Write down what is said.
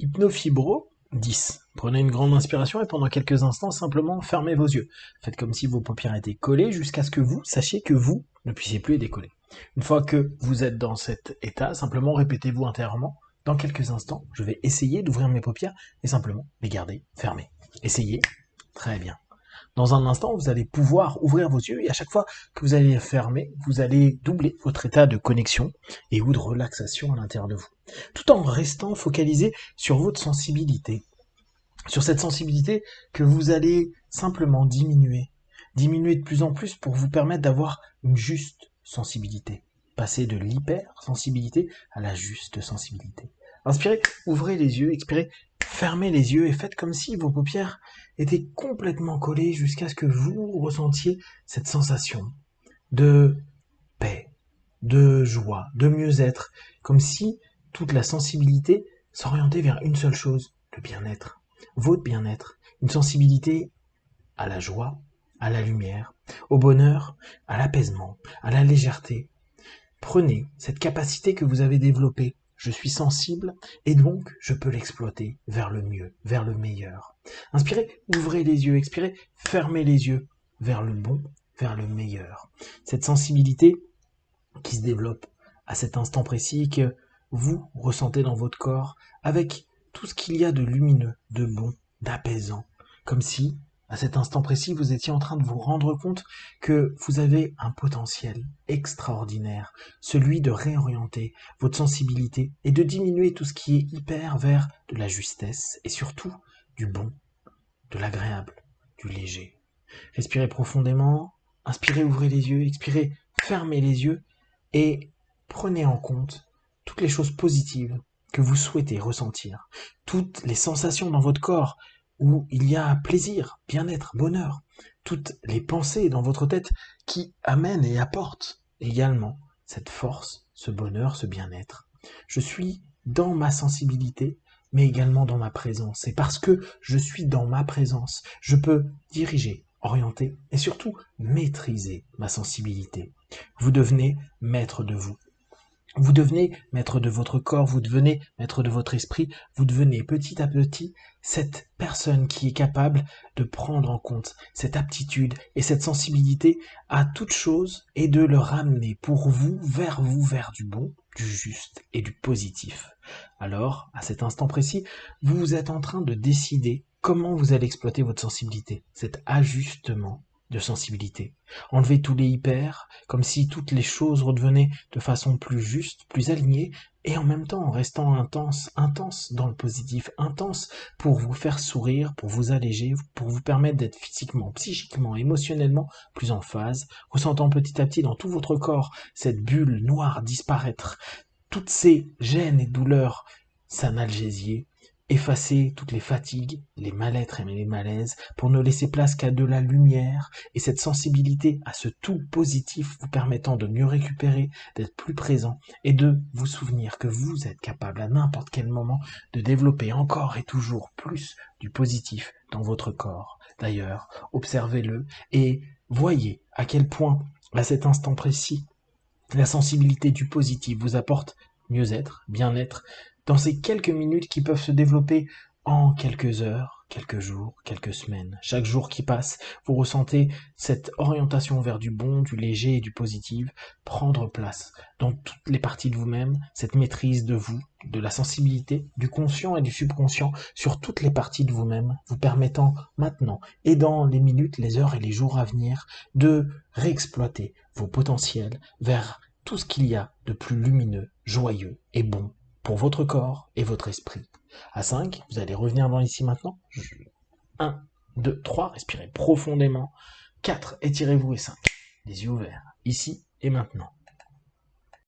Hypnofibro 10. Prenez une grande inspiration et pendant quelques instants, simplement fermez vos yeux. Faites comme si vos paupières étaient collées jusqu'à ce que vous sachiez que vous ne puissiez plus les décoller. Une fois que vous êtes dans cet état, simplement répétez-vous intérieurement. Dans quelques instants, je vais essayer d'ouvrir mes paupières et simplement les garder fermées. Essayez. Très bien. Dans un instant, vous allez pouvoir ouvrir vos yeux et à chaque fois que vous allez les fermer, vous allez doubler votre état de connexion et ou de relaxation à l'intérieur de vous. Tout en restant focalisé sur votre sensibilité. Sur cette sensibilité que vous allez simplement diminuer. Diminuer de plus en plus pour vous permettre d'avoir une juste sensibilité. Passer de l'hypersensibilité à la juste sensibilité. Inspirez, ouvrez les yeux, expirez, fermez les yeux et faites comme si vos paupières étaient complètement collées jusqu'à ce que vous ressentiez cette sensation de paix, de joie, de mieux-être, comme si toute la sensibilité s'orientait vers une seule chose, le bien-être, votre bien-être, une sensibilité à la joie, à la lumière, au bonheur, à l'apaisement, à la légèreté. Prenez cette capacité que vous avez développée. Je suis sensible et donc je peux l'exploiter vers le mieux, vers le meilleur. Inspirez, ouvrez les yeux, expirez, fermez les yeux vers le bon, vers le meilleur. Cette sensibilité qui se développe à cet instant précis que vous ressentez dans votre corps avec tout ce qu'il y a de lumineux, de bon, d'apaisant. Comme si, à cet instant précis, vous étiez en train de vous rendre compte que vous avez un potentiel extraordinaire, celui de réorienter votre sensibilité et de diminuer tout ce qui est hyper vers de la justesse et surtout du bon, de l'agréable, du léger. Respirez profondément, inspirez, ouvrez les yeux, expirez, fermez les yeux et prenez en compte toutes les choses positives que vous souhaitez ressentir, toutes les sensations dans votre corps où il y a plaisir, bien-être, bonheur, toutes les pensées dans votre tête qui amènent et apportent également cette force, ce bonheur, ce bien-être. Je suis dans ma sensibilité, mais également dans ma présence. Et parce que je suis dans ma présence, je peux diriger, orienter et surtout maîtriser ma sensibilité. Vous devenez maître de vous. Vous devenez maître de votre corps, vous devenez maître de votre esprit, vous devenez petit à petit cette personne qui est capable de prendre en compte cette aptitude et cette sensibilité à toute chose et de le ramener pour vous, vers du bon, du juste et du positif. Alors, à cet instant précis, vous êtes en train de décider comment vous allez exploiter votre sensibilité, cet ajustement de sensibilité. Enlever tous les hyper, comme si toutes les choses redevenaient de façon plus juste, plus alignée, et en même temps en restant intense dans le positif, intense pour vous faire sourire, pour vous alléger, pour vous permettre d'être physiquement, psychiquement, émotionnellement plus en phase, ressentant petit à petit dans tout votre corps cette bulle noire disparaître, toutes ces gênes et douleurs s'analgésier, effacer toutes les fatigues, les mal-être et les malaises, pour ne laisser place qu'à de la lumière et cette sensibilité à ce tout positif vous permettant de mieux récupérer, d'être plus présent et de vous souvenir que vous êtes capable à n'importe quel moment de développer encore et toujours plus du positif dans votre corps. D'ailleurs, observez-le et voyez à quel point, à cet instant précis, la sensibilité du positif vous apporte mieux-être, bien-être, dans ces quelques minutes qui peuvent se développer en quelques heures, quelques jours, quelques semaines. Chaque jour qui passe, vous ressentez cette orientation vers du bon, du léger et du positif prendre place dans toutes les parties de vous-même, cette maîtrise de vous, de la sensibilité, du conscient et du subconscient sur toutes les parties de vous-même, vous permettant maintenant et dans les minutes, les heures et les jours à venir de réexploiter vos potentiels vers tout ce qu'il y a de plus lumineux, joyeux et bon pour votre corps et votre esprit. À 5, vous allez revenir dans ici maintenant. 1, 2, 3, respirez profondément. 4, étirez-vous et 5, les yeux ouverts, ici et maintenant.